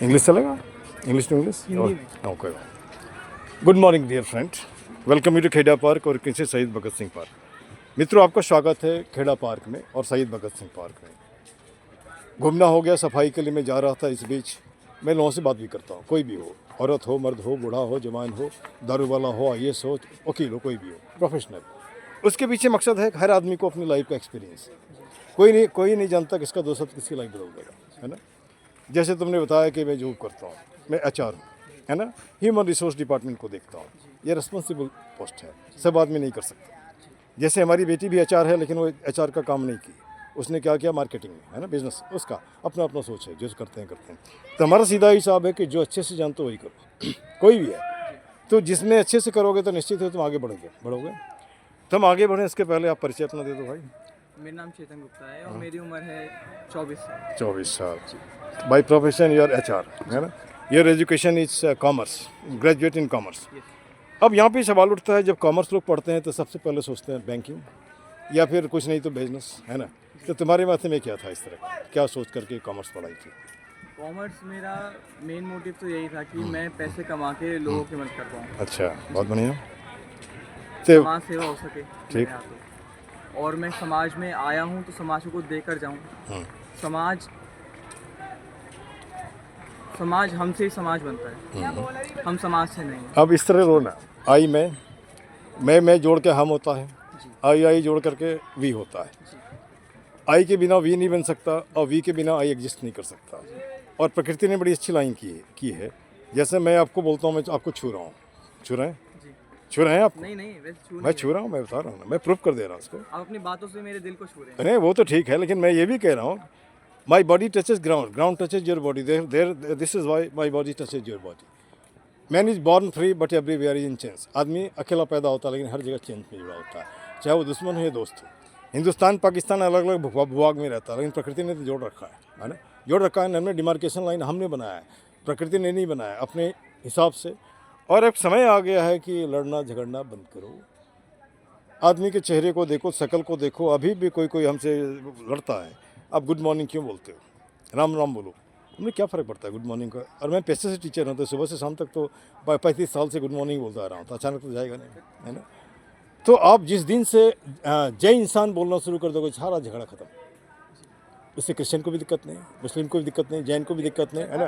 English चलेगा? English to English? Hindi में। Okay. Good morning dear friend, welcome you to Kheda park और किसी शहीद भगत सिंह पार्क। मित्रों, आपका स्वागत है खेड़ा पार्क में और शहीद भगत सिंह पार्क में। घूमना हो गया, सफाई के लिए मैं जा रहा था। इस बीच मैं लोगों से बात भी करता हूँ, कोई भी हो, औरत हो, मर्द हो, बूढ़ा हो, जवान हो, दारू वाला हो, IAS हो, वकील हो, कोई भी हो, प्रोफेशनल। उसके पीछे मकसद है कि हर आदमी को अपनी लाइफ का एक्सपीरियंस। कोई नहीं जानता किसका दोस्त किसकी लाइफ बदल देगा, है ना। जैसे तुमने बताया कि मैं जॉब करता हूँ, मैं HR हूँ, है ना, ह्यूमन रिसोर्स डिपार्टमेंट को देखता हूँ। ये रिस्पॉन्सिबल पोस्ट है, सब आदमी नहीं कर सकता। जैसे हमारी बेटी भी HR है, लेकिन वो HR का काम नहीं की। उसने क्या किया, मार्केटिंग में, है ना, बिजनेस। उसका अपना अपना सोच है, जो करते हैं। तो हमारा सीधा हिसाब है कि जो अच्छे से जानते हो वही करो कोई भी है। तो जिसमें अच्छे से करोगे तो निश्चित है तुम आगे बढ़ोगे। तुम आगे बढ़ें, इसके पहले आप परिचय अपना दे दो भाई। मेरा नाम चेतन गुप्ता है और मेरी उम्र है 24 साल। 24 साल। By profession you are HR, है ना। Your education is commerce, graduate in commerce. अब यहाँ पे सवाल उठता है, जब कॉमर्स लोग पढ़ते हैं तो सबसे पहले सोचते हैं बैंकिंग या फिर कुछ नहीं तो बिजनेस, है ना। तो तुम्हारे माथे में क्या था, इस तरह क्या सोच करके कॉमर्स पढ़ाई थी? कॉमर्स मेरा मेन मोटिव तो यही था कि मैं पैसे कमा के लोगों की मदद कर पाऊँ। अच्छा, बहुत बढ़िया। तो समाज सेवा हो सके ठीक। मेरे हाथों। और मैं समाज में आया हूँ तो समाज को देकर जाऊँ। समाज हमसे ही समाज बनता है, हम समाज से नहीं। अब इस तरह रोना, आई मैं जोड़ के हम होता है, आई जोड़ करके वी होता है। आई के बिना वी नहीं बन सकता और वी के बिना आई एग्जिस्ट नहीं कर सकता। और प्रकृति ने बड़ी अच्छी लाइन की है। जैसे मैं आपको बोलता हूँ, मैं आपको छू रहा हूँ, छू रहे हैं आप? नहीं वैसे मैं छू रहा हूँ, मैं बता रहा हूँ ना, मैं प्रूफ कर दे रहा हूँ उसको। आप अपनी बातों से मेरे दिल को छू रहे हैं। नहीं, वो तो ठीक है, लेकिन मैं ये भी कह रहा हूँ, my body touches ground touches your body, this is why my body touches your body. Man is born free but everywhere is in change. आदमी अकेला पैदा होता है, लेकिन हर जगह चेंज में जुड़ा होता है, चाहे वो दुश्मन हो या दोस्त हो। हिंदुस्तान पाकिस्तान अलग अलग भूभाग में रहता है, लेकिन प्रकृति ने तो जोड़ रखा है ना, जोड़ रखा है। हमने डिमार्केशन लाइन हमने बनाया है, प्रकृति ने नहीं बनाया अपने हिसाब से। और अब समय आ गया है कि लड़ना झगड़ना बंद करो। आदमी के चेहरे को देखो, शक्ल को देखो। अभी भी कोई हमसे लड़ता है, आप गुड मॉर्निंग क्यों बोलते हो, राम राम बोलो, हमें क्या फ़र्क पड़ता है गुड मॉर्निंग का। और मैं पैसे से टीचर हूँ, तो सुबह से शाम तक तो 35 साल से गुड मॉर्निंग बोलता आ रहा हूँ, तो अचानक तो जाएगा नहीं, है ना। तो आप जिस दिन से जय इंसान बोलना शुरू कर दोगे, सारा झगड़ा खत्म। उससे क्रिश्चियन को भी दिक्कत नहीं, मुस्लिम को भी दिक्कत नहीं, जैन को भी दिक्कत नहीं, है ना।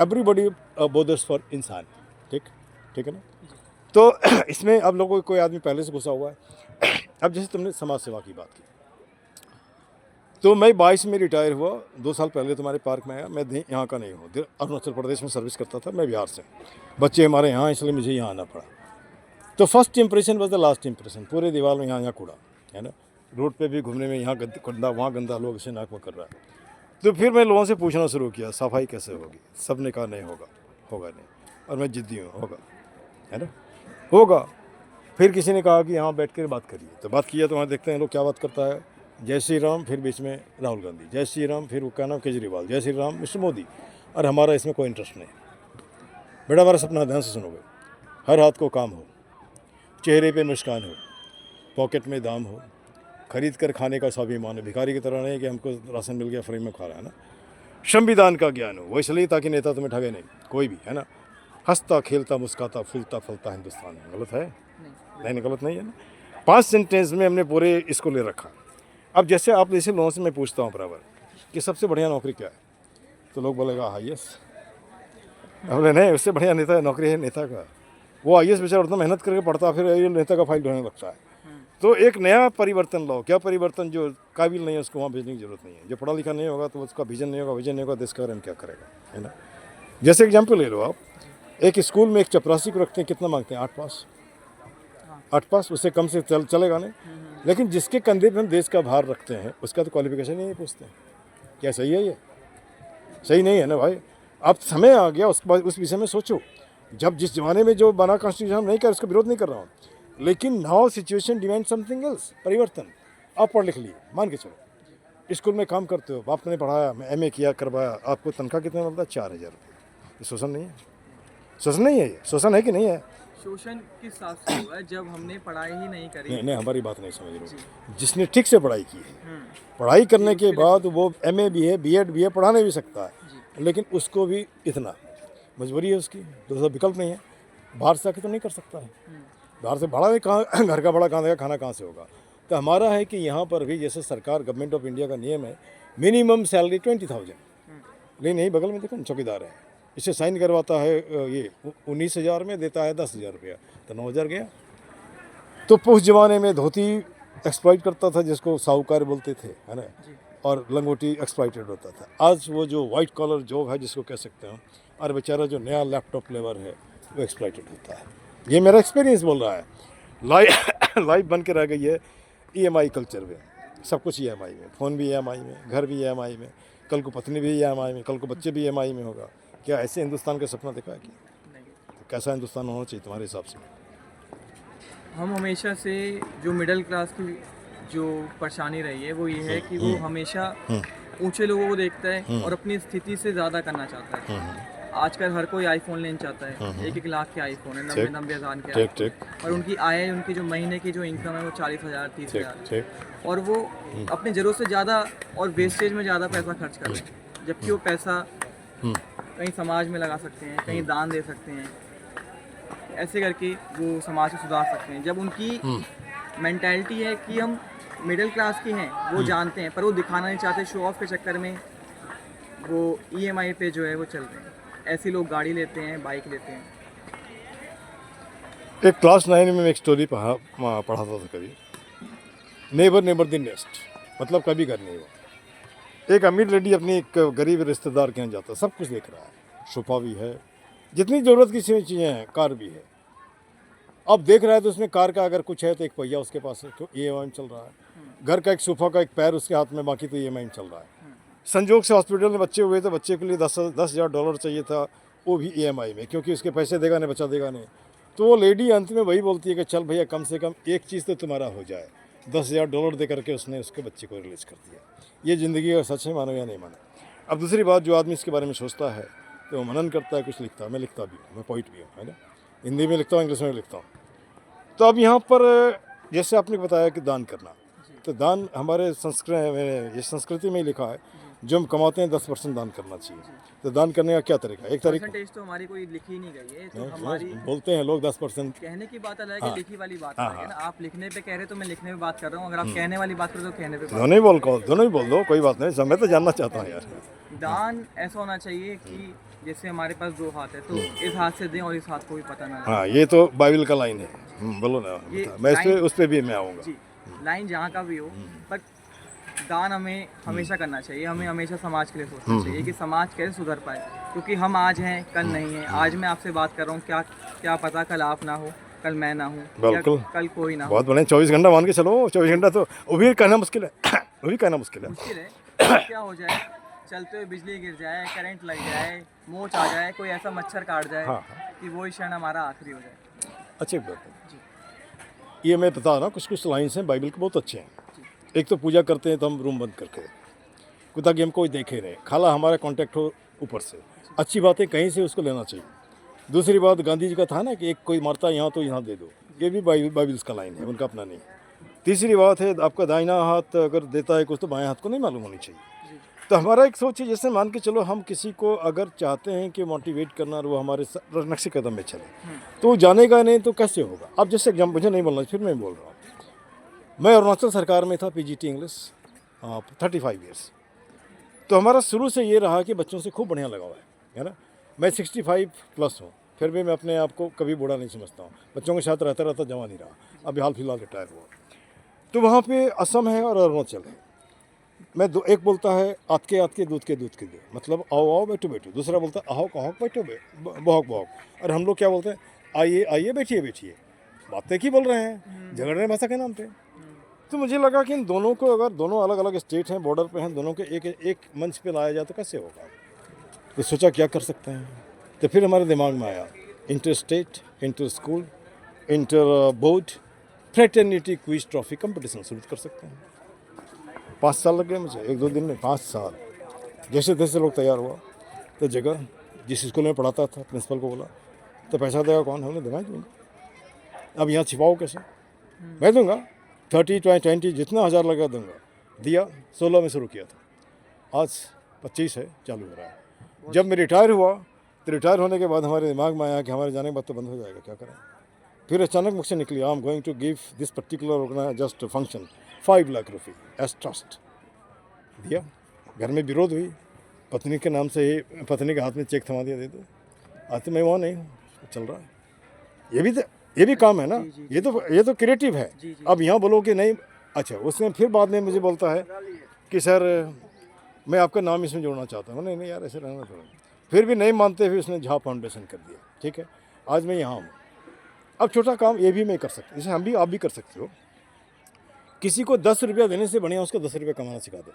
एवरीबॉडी बोदर्स फॉर इंसान। ठीक है ना। तो इसमें अब लोगों को कोई आदमी पहले से घुसा हुआ है। अब जैसे तुमने समाज सेवा की बात की, तो मैं 22 में रिटायर हुआ, 2 साल पहले तुम्हारे पार्क में आया। मैं यहाँ का नहीं हूँ, अरुणाचल प्रदेश में सर्विस करता था, मैं बिहार से। बच्चे हमारे यहाँ, इसलिए मुझे यहाँ आना पड़ा। तो first impression was the last impression. पूरे दीवार में यहाँ कूड़ा, है ना। रोड पे भी घूमने में यहाँ गंदा, वहाँ गंदा, लोग इसे नाक में कर रहा है। तो फिर मैं लोगों से पूछना शुरू किया, सफाई कैसे होगी। सब ने कहा नहीं होगा नहीं। और मैं जिद्दी हूँ, होगा, है ना, होगा। फिर किसी ने कहा कि यहाँ बैठ कर बात करिए, तो बात किया। तो वहाँ देखते हैं लोग क्या बात करता है, जय श्री राम, फिर बीच में राहुल गांधी, जय श्री राम, फिर वो क्या नाम, केजरीवाल, जय श्री राम, मिस्टर मोदी। और हमारा इसमें कोई इंटरेस्ट नहीं। बेटा, हमारा सपना, ध्यान से सुनोगे, हर हाथ को काम हो, चेहरे पे मुस्कान हो, पॉकेट में दाम हो, खरीद कर खाने का स्वाभिमान हो। भिखारी की तरह नहीं कि हमको राशन मिल गया फ्री में खा रहा है ना। संविधान का ज्ञान हो, वो इसलिए ताकि नेता तुम्हें ठगे नहीं, कोई भी, है ना। हंसता खेलता मुस्काता फूलता फलता हिंदुस्तान है। गलत है? नहीं, गलत नहीं है ना। 5 सेंटेंस में हमने पूरे इसको ले रखा। अब जैसे आप जैसे लोगों से मैं पूछता हूँ बराबर कि सबसे बढ़िया नौकरी क्या है, तो लोग बोलेगा IAS। बोले नहीं, उससे बढ़िया नेता नौकरी है नेता का। वो IAS बेचारा उतना मेहनत करके पढ़ता, फिर नेता का फाइल ढूंढने लगता है। तो एक नया परिवर्तन लाओ। क्या परिवर्तन? जो काबिल नहीं है उसको वहाँ भेजने की जरूरत नहीं है। जो पढ़ा लिखा नहीं होगा तो उसका विजन नहीं होगा, देश के बारे में क्या करेगा, है ना। जैसे एग्जाम्पल ले लो आप, एक स्कूल में एक चपरासी को रखते हैं, कितना मांगते हैं? 8 पास। उससे कम से चलेगा नहीं। लेकिन जिसके कंधे पर हम देश का भार रखते हैं, उसका तो क्वालिफिकेशन ही नहीं पूछते। क्या सही है ये? सही नहीं है ना भाई। अब समय आ गया, उस विषय में सोचो। जब जिस जमाने में जो बना कॉन्स्टिट्यूशन, हम नहीं कर, उसका विरोध नहीं कर रहा हूँ, लेकिन now situation demand something else, परिवर्तन। आप पढ़ लिख लिए, मान के चलो, स्कूल में काम करते हो, बाप ने पढ़ाया, मैं MA किया, करवाया, आपको तनख्वाह कितना मिलता है? 4000 रुपये। ये शोषण नहीं है? शोषण नहीं है? ये शोषण है कि नहीं है? शोषण किस साल से हुआ है? जब हमने पढ़ाई ही नहीं करी। नहीं, हमारी बात नहीं समझ रहे हो। जिसने ठीक से पढ़ाई की है, पढ़ाई करने के बाद वो MA भी है, B.Ed भी है, पढ़ाने भी सकता है, लेकिन उसको भी इतना मजबूरी है उसकी, दूसरा विकल्प नहीं है, बाहर से आके तो नहीं कर सकता है, बाहर से भाड़ा कहाँ घर का भाड़ा कहाँ देगा, खाना कहाँ से होगा। तो हमारा है कि यहाँ पर भी जैसे सरकार गवर्नमेंट ऑफ इंडिया का नियम है मिनिमम सैलरी 20,000, लेकिन यही बगल में देखो चौकीदार है, इससे साइन करवाता है ये 19,000 में देता है 10,000 रुपया, तो 9,000 गया। तो उस ज़माने में धोती एक्सप्लॉइट करता था जिसको साहूकार बोलते थे, है ना, और लंगोटी एक्सप्लॉइटेड होता था। आज वो जो वाइट कॉलर जॉब है जिसको कह सकते हैं, और बेचारा जो नया लैपटॉप लेवर है वो एक्सप्लॉइटेड होता है। ये मेरा एक्सपीरियंस बोल रहा है, लाइफ बन के रह गई है EMI कल्चर में, सब कुछ EMI में, फ़ोन भी EMI में, घर भी EMI में, कल को पत्नी भी EMI में, कल को बच्चे भी EMI में होगा। क्या ऐसे हिंदुस्तान का सपना देखा है कि तो कैसा हिंदुस्तान होना चाहिए तुम्हारे हिसाब से? हम हमेशा से जो मिडिल क्लास की जो परेशानी रही है वो ये है कि वो हमेशा ऊंचे लोगों को देखता है और अपनी स्थिति से ज़्यादा करना चाहता है। आजकल हर कोई आईफोन लेना चाहता है, 1-1 लाख के आईफोन है, 90-90 हज़ार के ठीक iPhone। ठीक और उनकी आय, उनकी जो महीने की जो इनकम है वो 40,000 30,000, ठीक। और वो अपनी ज़रूरत से ज़्यादा और वेस्टेज में ज़्यादा पैसा खर्च कर रहे हैं, जबकि वो पैसा कहीं समाज में लगा सकते हैं, कहीं दान दे सकते हैं, ऐसे करके वो समाज को सुधार सकते हैं। जब उनकी मेंटालिटी है कि हम मिडिल क्लास के हैं, वो जानते हैं, पर वो दिखाना नहीं चाहते, शो ऑफ के चक्कर में वो EMI पे जो है वो चल रहे हैं। ऐसे लोग गाड़ी लेते हैं, बाइक लेते हैं। एक क्लास 9 में मैं एक स्टोरी पढ़ाता था कभी, नेबर नेबर द नेस्ट, मतलब कभी घर नहीं हुआ। एक अमीर लेडी अपनी एक गरीब रिश्तेदार के यहाँ जाता, सब कुछ देख रहा है, सोफा भी है, जितनी ज़रूरत की चीज़ें हैं, कार भी है। अब देख रहा है तो उसमें कार का अगर कुछ है तो एक पहिया उसके पास है, तो EMI में चल रहा है, घर का एक सोफा का एक पैर उसके हाथ में, बाकी तो EMI में चल रहा है। संजोग से हॉस्पिटल में बच्चे हुए तो बच्चे के लिए $10,000 चाहिए था, वो भी EMI में, क्योंकि उसके पैसे देगा नहीं, बचा देगा नहीं। तो वो लेडी अंत में वही बोलती है कि चल भैया कम से कम एक चीज़ तो तुम्हारा हो जाए। $10,000 दे करके उसने उसके बच्चे को रिलीज कर दिया। ये ज़िंदगी का सच है, मानो या नहीं मानो। अब दूसरी बात, जो आदमी इसके बारे में सोचता है तो वो मनन करता है, कुछ लिखता है। मैं लिखता भी हूँ, मैं पोइट भी हूँ, है ना, हिंदी में लिखता हूँ, इंग्लिश में लिखता हूँ। तो अब यहाँ पर जैसे आपने बताया कि दान करना, तो दान हमारे संस्कृति में ही लिखा है, जो हम कमाते हैं 10% दान करना चाहिए। तो दान करने का क्या तरीका? एक तरीका परसेंटेज तो हमारी कोई लिखी नहीं गई है, तो हमारी बोलते हैं लोग 10%। कहने की बात अलग है, लिखी वाली बात अलग है ना। आप लिखने पे कह रहे तो मैं लिखने पे बात कर रहा हूँ, अगर आप कहने वाली बात करो तो कहने पे बात। दोनों ही बोल दो, कोई बात नहीं। मैं तो जानना चाहता हूँ यार। दान ऐसा होना चाहिए कि जैसे हमारे पास 2 हाथ है तो इस हाथ से दें और इस हाथ को भी पता ना लगे। हाँ, ये तो बाइबल का लाइन है। बोलो ना, ये मैं उस पर भी मैं आऊँगा। जी, लाइन जहाँ का भी हो, पर दान हमें हमेशा करना चाहिए। हमें हमेशा समाज के लिए सोचना चाहिए कि समाज कैसे सुधर पाए, क्योंकि हम आज हैं, कल नहीं है। आज मैं आपसे बात कर रहा हूँ, क्या पता कल आप ना हो, कल मैं ना हूँ, बिल्कुल, कल कोई ना हो। बहुत बढ़िया। 24 घंटा मान के चलो, 24 घंटा तो वो भी कहना मुश्किल है। वो भी कहना मुश्किल है। मुश्किल है, क्या हो जाए, चलते हुए बिजली गिर जाए, करंट लग जाए, मोच आ जाए, कोई ऐसा मच्छर काट जाए कि वही क्षण हमारा आखिरी हो जाए। अच्छी बात है। ये मैं बता रहा हूँ, कुछ कुछ लाइन्स हैं बाइबल के, बहुत अच्छे हैं। एक तो पूजा करते हैं तो हम रूम बंद करके, ताकि हम कोई देखे नहीं, खाला हमारा कांटेक्ट हो ऊपर से। अच्छी बातें कहीं से उसको लेना चाहिए। दूसरी बात, गांधी जी का था ना कि एक कोई मरता यहाँ तो यहाँ दे दो, ये भी बाइबल का लाइन है, उनका अपना नहीं। तीसरी बात है, आपका दाहिना हाथ अगर देता है कुछ तो बाएं हाथ को नहीं मालूम होनी चाहिए। तो हमारा एक सोच है, जैसे मान के चलो हम किसी को अगर चाहते हैं कि मोटिवेट करना और वो हमारे नक्शे कदम में चले, तो वो जानेगा नहीं तो कैसे होगा। अब जैसे मुझे नहीं बोलना, फिर मैं बोल रहा हूँ, मैं अरुणाचल सरकार में था, PGT इंग्लिश 35 ईयर्स। तो हमारा शुरू से ये रहा कि बच्चों से खूब बढ़िया लगा हुआ है ना। मैं 65+ हूँ, फिर भी मैं अपने आप को कभी बूढ़ा नहीं समझता हूँ। बच्चों के साथ रहता जवान ही रहा, अभी हाल फिलहाल रिटायर हुआ। तो वहाँ पे असम है और अरुणाचल है। मैं एक बोलता है आत के दूध के दे, मतलब आओ आओ बैठो बैठो। दूसरा बोलता है आहक आहक बैठो बहक बहक। और हम लोग क्या बोलते हैं, आइए आइए बैठिए बैठिए। बातें की बोल रहे हैं, झगड़ रहे भाषा के नाम पे। तो मुझे लगा कि इन दोनों को, अगर दोनों अलग अलग स्टेट हैं, बॉर्डर पे हैं, दोनों के एक मंच पे लाया जाए तो कैसे होगा। तो सोचा क्या कर सकते हैं। तो फिर हमारे दिमाग में आया inter state, inter school, inter board fraternity quiz trophy competition शुरू कर सकते हैं। 5 साल लग गए मुझे, 1-2 दिन में 5 साल। जैसे तैसे लोग तैयार हुआ। तो जगह जिस स्कूल में पढ़ाता था, प्रिंसिपल को बोला, तो पैसा देगा कौन? हमने देना ही दूँगा। अब यहाँ छिपाओ कैसे? मैं दूँगा, 30-20 जितना हज़ार लगा दूँगा। दिया। 16 में शुरू किया था, आज 25 है, चालू हो रहा है। जब मैं रिटायर हुआ तो रिटायर होने के बाद हमारे दिमाग में आया कि हमारे जाने के बाद तो बंद हो जाएगा, क्या करें। फिर अचानक मुझसे निकली, I am going to give this particular organise just function 5 lakh रुपये एज ट्रस्ट। दिया, घर में विरोध हुई, पत्नी के नाम से ही पत्नी के हाथ में चेक थमा दिया, दे दो। आज तो मैं वहाँ नहीं हूँ, चल रहा है। ये भी काम है ना, ये तो क्रिएटिव है। अब यहाँ बोलो कि नहीं, अच्छा उसने फिर बाद में मुझे बोलता है कि सर मैं आपका नाम इसमें जोड़ना चाहता हूँ। नहीं यार, ऐसे रहना थोड़ा। फिर भी नहीं मानते हुए उसने झा फाउंडेशन कर दिया। ठीक है, आज मैं यहाँ हूँ। अब छोटा काम ये भी मैं कर सकता हूँ, जैसे आप भी कर सकते हो। किसी को 10 रुपया देने से बढ़िया उसको 10 रुपया कमाना सिखा दो।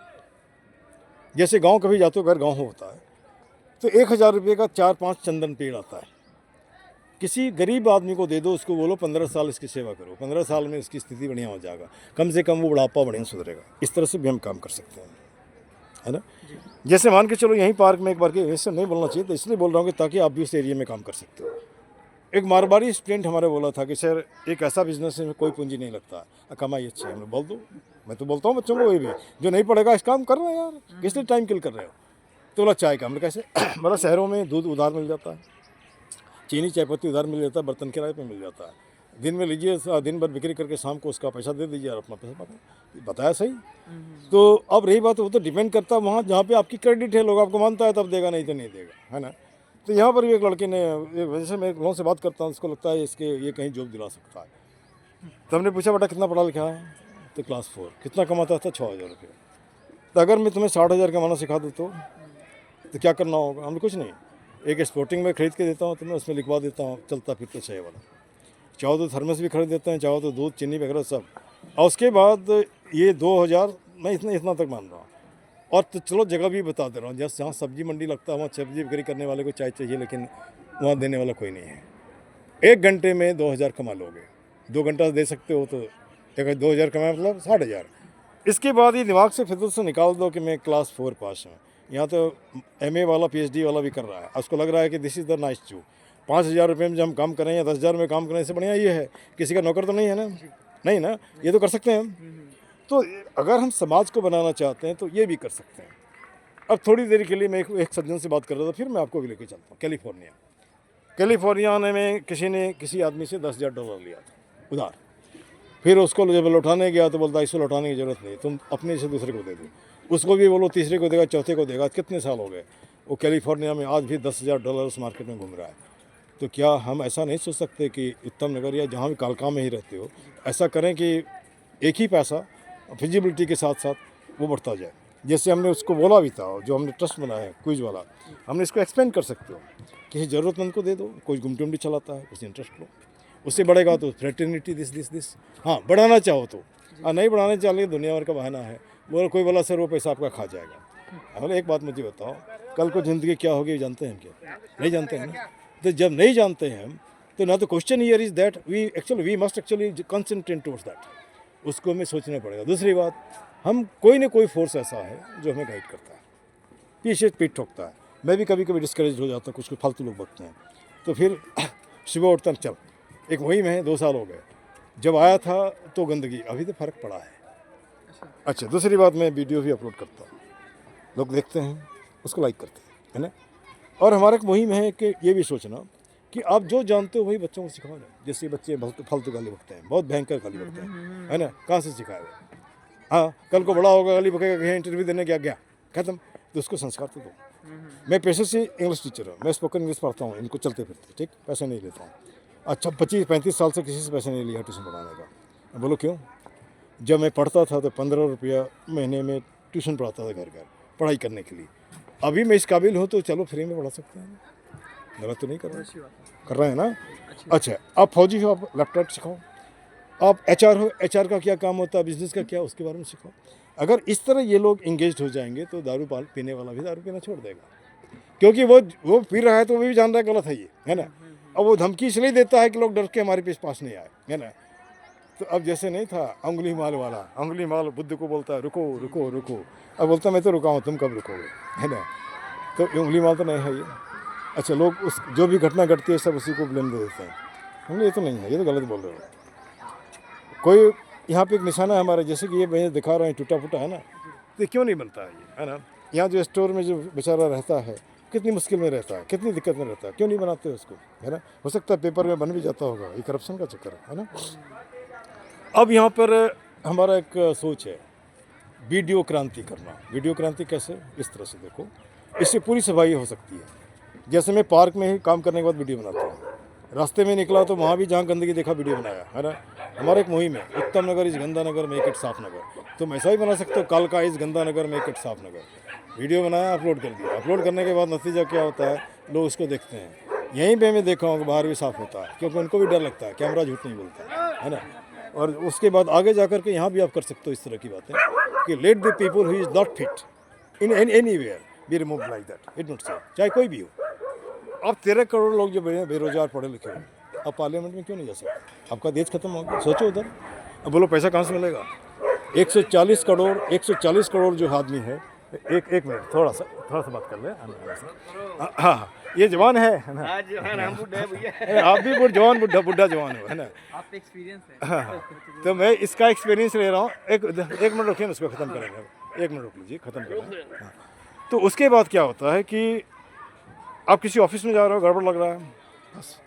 जैसे गांव कभी जाते हो, घर गांव होता है, तो 1000 रुपये का 4-5 चंदन पेड़ आता है। किसी गरीब आदमी को दे दो, उसको बोलो 15 साल इसकी सेवा करो, 15 साल में इसकी स्थिति बढ़िया हो जाएगा, कम से कम वो बुढ़ापा बढ़िया सुधरेगा। इस तरह से भी हम काम कर सकते हैं, है ना। जैसे मान के चलो यहीं पार्क में एक बार के, ऐसे नहीं बोलना चाहिए, तो इसलिए बोल रहा हूँ कि ताकि आप भी उस एरिया में काम कर सकते हो। एक मारवाड़ी स्टूडेंट हमारे बोला था कि सर एक ऐसा बिजनेस है में कोई पूंजी नहीं लगता, कमाई अच्छी है। हमने बोल दो, मैं तो बोलता हूँ बच्चों को, ये भी जो नहीं पढ़ेगा इस काम कर रहे हैं यार, किस लिए टाइम किल कर रहे हो। तो बोला चाय का। हमने कैसे बोला शहरों में दूध उधार मिल जाता है, चीनी चाय पत्ती उधार मिल जाता है, बर्तन किराए पे मिल जाता है। दिन में लीजिए, दिन भर बिक्री करके शाम को उसका पैसा दे दीजिए और अपना पैसा बताया सही। तो अब रही बात, वो तो डिपेंड करता है वहाँ जहाँ पे आपकी क्रेडिट है, लोग आपको मानता है तब देगा, नहीं तो नहीं देगा, है ना। तो यहाँ पर भी एक लड़के ने, वजह से मैं लोगों से बात करता हूँ, उसको लगता है इसके ये कहीं जॉब दिला सकता है। तो हमने पूछा बेटा कितना पढ़ा लिखा है, तो क्लास 4। कितना कमाता था, 6000 रुपये। तो अगर मैं तुम्हें 60,000 कमाना सिखा दूँ तो क्या करना होगा। हमने कुछ नहीं, एक स्पोर्टिंग में खरीद के देता हूँ तुम्हें, उसमें लिखवा देता हूँ चलता फिरता चाय वाला, चाहो तो थर्मस भी खरीद देते हैं, चाहो तो दूध चीनी वगैरह सब। और उसके बाद ये 2000 मैं इतना तक मान रहा हूँ। और तो चलो जगह भी बता दे रहा हूँ, जैसे जहाँ सब्जी मंडी लगता है वहाँ सब्जी बिक्री करने वाले को चाय चाहिए, लेकिन वहाँ देने वाला कोई नहीं है। 1 घंटे में 2000 कमा लोगे, 2 घंटा दे सकते हो तो अगर 2000 कमाए मतलब 60,000। इसके बाद ये दिमाग से फिर से निकाल दो कि मैं क्लास 4 पास हूँ। यहाँ तो MA वाला PhD वाला भी कर रहा है, उसको लग रहा है कि this is the nice job. 5,000 रुपये में जब हम काम करें या 10,000 में काम करने से बढ़िया ये है, किसी का नौकर तो नहीं है ना, नहीं ना, ये तो कर सकते हैं हम। तो अगर हम समाज को बनाना चाहते हैं तो ये भी कर सकते हैं। अब थोड़ी देर के लिए मैं एक सज्जन से बात कर रहा था, फिर मैं आपको भी लेके चलता हूँ। कैलिफोर्निया में किसी आदमी से $10,000 लिया था उधार। फिर उसको जब लौटाने गया तो बोलता इसको लौटाने की ज़रूरत नहीं, तुम अपने से दूसरे को दे दो। उसको भी बोलो, तीसरे को देगा, चौथे को देगा। कितने साल हो गए, वो कैलिफोर्निया में आज भी $10,000 उस मार्केट में घूम रहा है। तो क्या हम ऐसा नहीं सोच सकते कि उत्तम नगर या जहाँ भी कालका में ही रहते हो, ऐसा करें कि एक ही पैसा फिजिबिलिटी के साथ साथ वो बढ़ता जाए। जैसे हमने उसको बोला भी था, जो हमने ट्रस्ट बनाया है क्विज वाला, हमने इसको एक्सपेंड कर सकते हो, किसी ज़रूरतमंद को दे दो, कोई गुमटी उमटी चलाता है उसे इंटरेस्ट लो, उससे बढ़ेगा तो फ्रेटर्निटी दिस। हाँ, बढ़ाना चाहो तो, नहीं बढ़ाने चाहिए, दुनिया भर का बहाना है। कोई बोला सर वो पैसा आपका खा जाएगा। अगर एक बात मुझे बताओ, कल को ज़िंदगी क्या होगी जानते हैं क्या? नहीं जानते हैं ना। तो जब नहीं जानते हैं हम, तो ना तो question here is that we must actually concentrate towards that, उसको हमें सोचना पड़ेगा। दूसरी बात, हम कोई ना कोई फोर्स ऐसा है जो हमें गाइड करता है, पीछे पीठ ठोकता है। मैं भी कभी कभी डिस्करेज हो जाता हूँ, कुछ फालतू लोग बकते हैं, तो फिर सुबह उठता चल एक वही में 2 साल हो गए, जब आया था तो गंदगी, अभी तो फ़र्क पड़ा है। अच्छा, दूसरी बात, मैं वीडियो भी अपलोड करता हूँ, लोग देखते हैं, उसको लाइक करते हैं, है ना। और हमारा एक मुहिम है कि ये भी सोचना कि आप जो जानते हो वही बच्चों को सिखाओ। जैसे बच्चे फालतू गाली बकते हैं, बहुत भयंकर गाली बकते हैं, है ना, कहाँ से सिखाए हुए। हाँ, कल को बड़ा होगा गाली बकेगा कि इंटरव्यू देने गया खत्म, तो उसको संस्कार तो दो। मैं पेशे से इंग्लिश टीचर हूँ, मैं स्पोकन इंग्लिश पढ़ता हूँ इनको चलते फिरते, ठीक, पैसे नहीं लेता हूँ। अच्छा, 25-35 साल से किसी से पैसे नहीं लिया ट्यूशन पढ़ाने का। बोलो क्यों? जब मैं पढ़ता था तो 15 रुपया महीने में ट्यूशन पढ़ाता था घर पढ़ाई करने के लिए। अभी मैं इस काबिल हूँ तो चलो फ्री में पढ़ा सकते हैं, गलत तो नहीं कर रहे हैं ना। अच्छा, आप फौजी हो, आप लैपटॉप सिखाओ। आप HR हो, HR का क्या काम होता है, बिजनेस का क्या, उसके बारे में सिखाओ। अगर इस तरह ये लोग इंगेज हो जाएंगे तो दारू पीने वाला भी दारू पीना छोड़ देगा, क्योंकि वो पी रहा है तो वो भी जान रहा है गलत है ये, है ना। अब वो धमकी इसलिए देता है कि लोग डर के हमारे पास नहीं आए, है ना। तो अब जैसे नहीं था अंगुली माल वाला, अंगुली माल बुद्ध को बोलता है रुको रुको रुको, अब बोलता मैं तो रुका हूँ, तुम कब रुकोगे, है ना। तो अंगुली माल तो नहीं है ये। अच्छा, लोग उस जो भी घटना घटती है सब उसी को ब्लेम दे देते हैं। हमने ये तो नहीं है, ये तो गलत बोल रहे हो। कोई यहाँ पे एक निशाना है हमारा, जैसे कि ये मैं दिखा रहा हूँ टूटा फूटा, है ना, तो क्यों नहीं बनता है ये, है ना। यहाँ जो स्टोर में जो बेचारा रहता है कितनी मुश्किल में रहता है, कितनी दिक्कत में रहता है, क्यों नहीं बनाते उसको, है ना। हो सकता है पेपर में बन भी जाता होगा, ये करप्शन का चक्कर है ना। अब यहाँ पर हमारा एक सोच है वीडियो क्रांति करना। वीडियो क्रांति कैसे, इस तरह से देखो, इससे पूरी सफाई हो सकती है। जैसे मैं पार्क में ही काम करने के बाद वीडियो बनाता हूँ, रास्ते में निकला तो वहाँ भी जहाँ गंदगी देखा वीडियो बनाया, है ना। हमारा एक मुहिम है उत्तम नगर इस गंदा नगर मेक इट साफ नगर। तुम ऐसा ही बना सकते हो, कल का इस गंदा नगर मेक इट साफ नगर। वीडियो बनाया, अपलोड कर दिया। अपलोड करने के बाद नतीजा क्या होता है, लोग उसको देखते हैं। यहीं पे मैं देखा हूँ कि बाहर भी साफ़ होता है, क्योंकि उनको भी डर लगता है, कैमरा झूठ नहीं बोलता, है ना। और उसके बाद आगे जा कर के यहाँ भी आप कर सकते हो इस तरह की बातें कि let the people who is not fit in anywhere be remove like that, it not say, चाहे कोई भी हो। अब 13 करोड़ लोग जो बेरोजगार पढ़े लिखे हैं, अब पार्लियामेंट में क्यों नहीं जा सकते? आपका देश खत्म हो गया, सोचो उधर। अब बोलो पैसा कहाँ से मिलेगा? 140 करोड़ जो आदमी है। एक मिनट, थोड़ा सा बात कर ले। हाँ, ये जवान है ना। हाँ जवान, हम बुढ़े भैया। आप भी जवान, बुढ़ा जवान हो, है ना। आपका एक्सपीरियंस है। हाँ, तो मैं इसका एक्सपीरियंस ले रहा हूँ। एक मिनट रुकिए ना, इसको ख़त्म करेंगे। 1 मिनट रुक लीजिए, ख़त्म करेंगे। हाँ। तो उसके बाद क्या होता है कि आप किसी ऑफिस में जा रहे हो, गड़बड़ लग रहा है, बस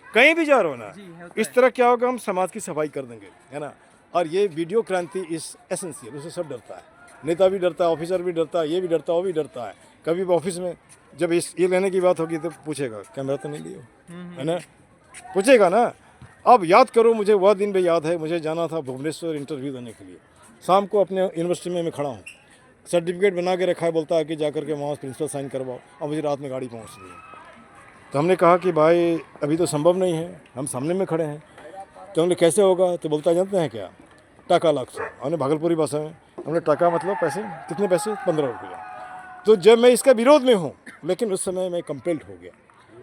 कहीं भी जा रहे हो ना, जी, होता इस तरह क्या होगा, हम समाज की सफाई कर देंगे, है ना। और ये वीडियो क्रांति इस एसेंशियल, उससे सब डरता है। नेता भी डरता है, ऑफिसर भी डरता है, ये भी डरता है, वो भी डरता है। कभी भी ऑफिस में जब ये लेने की बात होगी तो पूछेगा कैमरा तो नहीं लियो, है ना, पूछेगा ना। अब याद करो, मुझे वह दिन भी याद है, मुझे जाना था भुवनेश्वर इंटरव्यू देने के लिए। शाम को अपने यूनिवर्सिटी में मैं खड़ा हूँ, सर्टिफिकेट बना के रखा है, बोलता है कि जा करके वहाँ प्रिंसिपल साइन करवाओ। और मुझे रात में गाड़ी पहुँच रही है। तो हमने कहा कि भाई अभी तो संभव नहीं है, हम सामने में खड़े हैं। तो हमने कैसे होगा, तो बोलता जानते हैं क्या, टाका लाख से। हमने भागलपुरी भाषा में, हमने टाका मतलब पैसे, कितने पैसे, 15 रुपया। तो जब मैं इसका विरोध में हूँ, लेकिन उस समय मैं कंपेल्ड हो गया,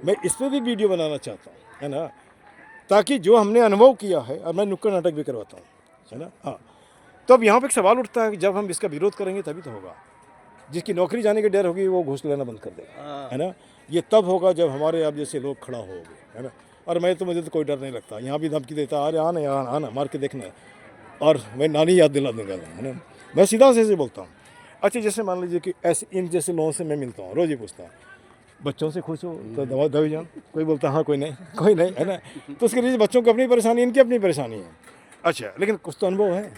मैं इस पर भी वीडियो बनाना चाहता हूँ, है ना, ताकि जो हमने अनुभव किया है, और मैं नुक्कड़ नाटक भी करवाता हूँ, है ना। हाँ, तो अब यहाँ पर एक सवाल उठता है कि जब हम इसका विरोध करेंगे तभी तो होगा। जिसकी नौकरी जाने की डर होगी वो घूस लेना बंद कर देगा, है ना। ये तब होगा जब हमारे आप जैसे लोग खड़ा होंगे, है ना। और मुझे तो कोई डर नहीं लगता, यहाँ भी धमकी देता, अरे आना यहाँ आना, मार के देखना, और मैं नानी याद दिला दूंगा, है ना। मैं सीधा से बोलता हूँ। अच्छा, जैसे मान लीजिए कि ऐसे इन जैसे लोगों से मैं मिलता हूँ, रोज़ ही पूछता हूँ, बच्चों से खुश हो तो दवाई जान, कोई बोलता हाँ कोई नहीं, है ना। तो उसके लिए बच्चों की अपनी परेशानी, इनकी अपनी परेशानी है। अच्छा, लेकिन कुछ तो अनुभव है,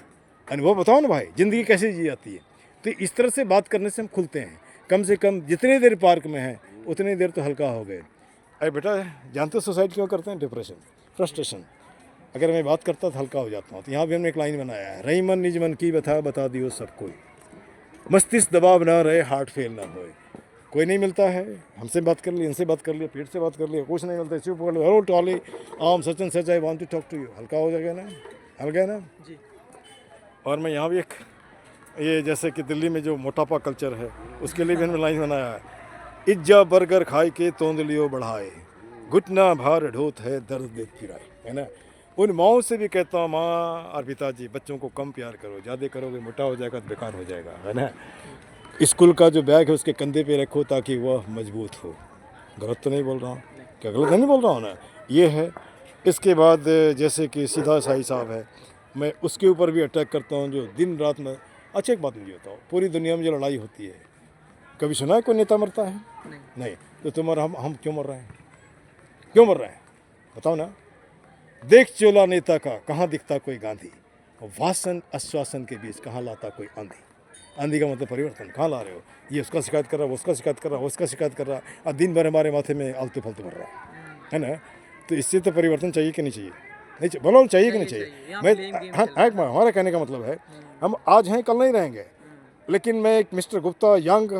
अनुभव बताओ ना भाई, ज़िंदगी कैसे जी जाती है। तो इस तरह से बात करने से हम खुलते हैं। कम से कम जितनी देर पार्क में है उतनी देर तो हल्का हो गए। अरे बेटा, जानते हो सुसाइड क्यों करते हैं? Depression, frustration. अगर मैं बात करता तो हल्का हो जाता हूँ। तो यहाँ भी हमने एक लाइन बनाया है, रही मन निज मन की बता दियो सब कोई, मस्तिष्क दबाव ना रहे, हार्ट फेल ना होए। कोई नहीं मिलता है, हमसे बात कर लिए, इनसे बात कर लिए, पेट से बात कर लिए, कुछ नहीं मिलता, चुप कर लो, हेलो टॉली आम सचिन सच I want to talk to you, हल्का हो जाएगा ना, हल्का है ना जी। और मैं यहाँ भी एक, ये जैसे कि दिल्ली में जो मोटापा कल्चर है, उसके लिए भी हमने लाइन बनाया है, इज्जा बर्गर खाए के तोंद लियो बढ़ाए, घुटना भार ढोत है दर्द दे पिराए, है ना। उन माओं से भी कहता हूँ, माँ और पिताजी, बच्चों को कम प्यार करो, ज़्यादा करोगे मोटा हो जाएगा तो बेकार हो जाएगा, है ना। स्कूल का जो बैग है उसके कंधे पे रखो ताकि वह मजबूत हो। गलत तो नहीं बोल रहा हूँ, क्या गलत नहीं बोल रहा हूँ ना, ये है। इसके बाद जैसे कि सीधा साई साहब है, मैं उसके ऊपर भी अटैक करता हूँ जो दिन रात में। अच्छा, एक बात मुझे बताओ, पूरी दुनिया में जो लड़ाई होती है, कभी सुना है कोई नेता मरता है? नहीं। तो तुम और हम क्यों मर रहे हैं? क्यों मर रहे हैं बताओ ना। देख चोला नेता का, कहाँ दिखता कोई गांधी, वासन आश्वासन के बीच कहाँ लाता कोई आंधी। आंधी का मतलब परिवर्तन, कहाँ ला रहे हो? ये उसका शिकायत कर रहा है, उसका शिकायत कर रहा है, उसका शिकायत कर रहा है, और दिन भर हमारे माथे में आलतू फालतू भर रहा है ना। तो इससे तो परिवर्तन चाहिए कि नहीं चाहिए? नहीं बोलो, चाहिए कि नहीं चाहिए? मैं हमारा कहने का मतलब है, हम आज हैं कल नहीं रहेंगे। लेकिन मैं एक मिस्टर गुप्ता यंग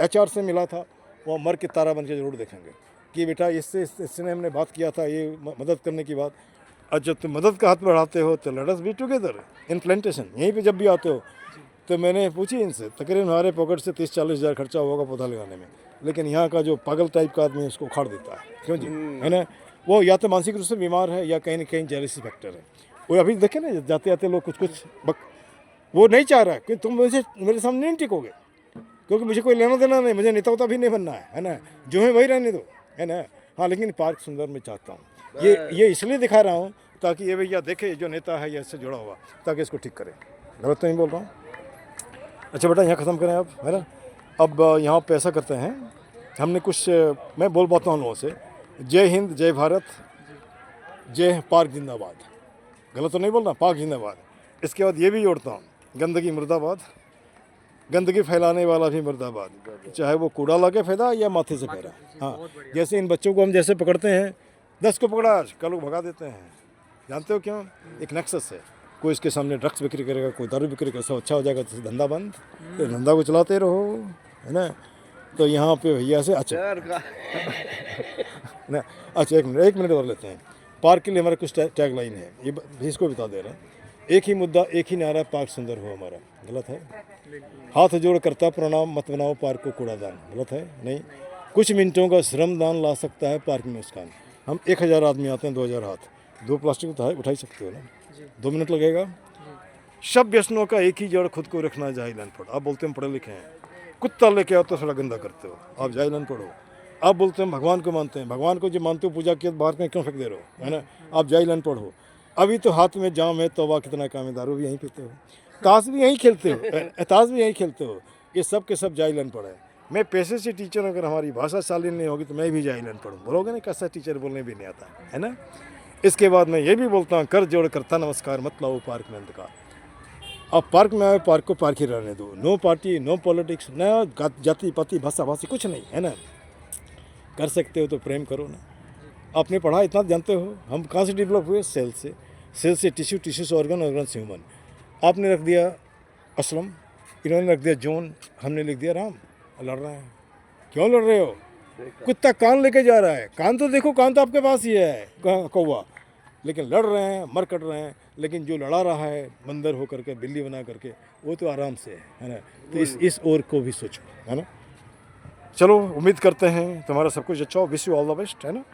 HR से मिला था, वो मर के तारा बन के जरूर देखेंगे कि बेटा इसने हमने बात किया था, ये मदद करने की बात। और जब तुम मदद का हाथ बढ़ाते हो तो let us be together in plantation. यहीं पे जब भी आते हो तो मैंने पूछी इनसे, तकरीबन हमारे पॉकेट से 30-40 हज़ार खर्चा होगा पौधा लगाने में, लेकिन यहाँ का जो पागल टाइप का आदमी उसको उखाड़ देता है। क्यों जी, है ना। वो या तो मानसिक रूप से बीमार है या कहीं ना कहीं जेलसी फैक्टर है। वो अभी देखे ना, जाते आते लोग कुछ वो नहीं चाह रहा कि तुम मेरे सामने नहीं टिकोगे, क्योंकि मुझे कोई लेना देना नहीं, मुझे नेता भी नहीं बनना है ना। जो है वही रहने दो, है ना। हाँ, लेकिन पार्क सुंदर मैं चाहता हूँ। ये इसलिए दिखा रहा हूँ ताकि ये भैया देखे जो नेता है ये इससे जुड़ा हुआ, ताकि इसको ठीक करें। गलत तो नहीं बोल रहा हूँ। अच्छा बेटा, यहाँ ख़त्म करें अब, है ना। अब यहाँ पे ऐसा करते हैं हमने कुछ मैं बोल पाता हूँ लोगों से, जय हिंद, जय भारत, जय पाक जिंदाबाद। गलत तो नहीं बोल रहा, पाक जिंदाबाद। इसके बाद ये भी जोड़ता हूँ, गंदगी मुर्दाबाद, गंदगी फैलाने वाला भी मुर्दाबाद, चाहे वो कूड़ा लगे फैदा या माथे से फैला। हाँ, जैसे इन बच्चों को हम जैसे पकड़ते हैं, 10 को पकड़ा आज, कल को भगा देते हैं। जानते हो क्यों? एक नेक्सस है। कोई इसके सामने ड्रग्स बिक्री करेगा, कोई दारू बिक्री करेगा, सब अच्छा हो जाएगा तो धंधा बंद। तो धंधा को चलाते रहो, है ना। तो यहाँ पे भैया से अच्छा ना, अच्छा एक मिनट और लेते हैं। पार्क के लिए हमारा कुछ टैग लाइन है, ये इसको बता दे रहे हैं। एक ही मुद्दा, एक ही नारा, पार्क सुंदर हो हमारा। गलत है? हाथ जोड़ करता प्रणाम, मत बनाओ पार्क को कूड़ादान। गलत है? नहीं। कुछ मिनटों का श्रमदान ला सकता है पार्क में मुस्कान। हम 1000 आदमी आते हैं, 2000 हाथ, 2 प्लास्टिक उठा ही सकते हो ना, 2 मिनट लगेगा। सब व्यसनों का एक ही जड़, खुद को रखना जाहिल अनपढ़। आप बोलते हैं हम पढ़े लिखे हैं, कुत्ता लेके आओ तो थोड़ा गंदा करते हो, आप जाहिल अनपढ़ हो। आप बोलते हैं भगवान को मानते हैं, भगवान को जो मानते हो पूजा किया बाहर में क्यों फेंक दे रहे हो, है ना, आप जाहिल अनपढ़ हो। अभी तो हाथ में जाम है, तौबा कितना काम है, दारू भी यहीं पीते हो, ताश भी यहीं खेलते हो, ताश भी यहीं खेलते हो। ये सब के सब जाहिल अनपढ़ है। मैं पैसे से टीचर, अगर हमारी भाषा शालीन नहीं होगी तो मैं भी जाहिल अनपढ़ हूँ। बोलोगे ना कैसा टीचर, बोलने भी नहीं आता, है ना। इसके बाद मैं ये भी बोलता हूँ, कर जोड़ करता नमस्कार, मत लाओ पार्क में अंधकार। आप पार्क में आए, पार्क को पार्क ही रहने दो। नो पार्टी, नो पॉलिटिक्स, न जाति पाति भाषा भाषी कुछ नहीं, है ना। कर सकते हो तो प्रेम करो ना। आपने पढ़ा, इतना जानते हो। हम कहाँ से डेवलप हुए? सेल से। सेल से टिश्यू, टिश्यू से ऑर्गन, ऑर्गन से ह्यूमन। आपने रख दिया असलम, इन्होंने रख दिया जॉन, हमने लिख दिया राम। लड़ रहे हैं, क्यों लड़ रहे हो? कुत्ता कान लेके जा रहा है, कान तो देखो, कान तो आपके पास ही है कौवा, लेकिन लड़ रहे हैं, मर कट रहे हैं। लेकिन जो लड़ा रहा है बंदर हो करके, बिल्ली बना करके, वो तो आराम से है ना। तो इस ओर को भी सोचो, है ना। चलो, उम्मीद करते हैं तुम्हारा सब कुछ अच्छा हो। Wish you all the best, है ना।